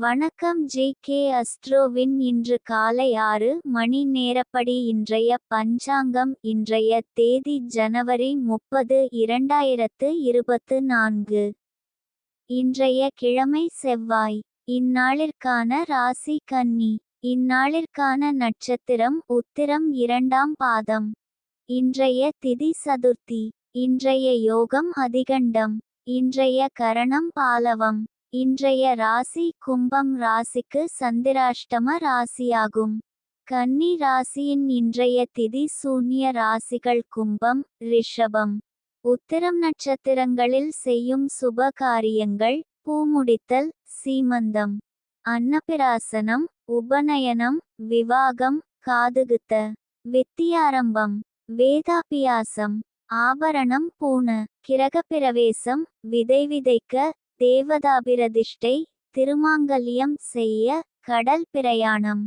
வணக்கம் ஜே.கே. அஸ்ட்ரோவின் இன்று காலை 6 மணி நேரப்படி இன்றைய பஞ்சாங்கம். இன்றைய தேதி ஜனவரி 30, 2024. இன்றைய கிழமை செவ்வாய். இந்நாளிற்கான ராசி கன்னி. இந்நாளிற்கான நட்சத்திரம் உத்திரம் 2ஆம் பாதம். இன்றைய திதி சதுர்த்தி. இன்றைய யோகம் அதிகண்டம். இன்றைய கரணம் பாலவம். இன்றைய ராசி கும்பம். ராசிக்கு சந்திராஷ்டம ராசியாகும். கன்னி ராசியின் இன்றைய திதி சூன்ய ராசிகள் கும்பம், ரிஷபம். உத்திரம் நட்சத்திரங்களில் செய்யும் சுப காரியங்கள்: பூமுடித்தல், சீமந்தம், அன்னபிராசனம், உபநயனம், விவாகம், காதுகுத்த, வித்தியாரம்பம், வேதாபியாசம், ஆபரணம் பூண, கிரகப்பிரவேசம், விதை விதைக்க, தேவதாபிரதிஷ்டை, திருமாங்கல்யம் செய்ய, கடல் பிரயாணம்.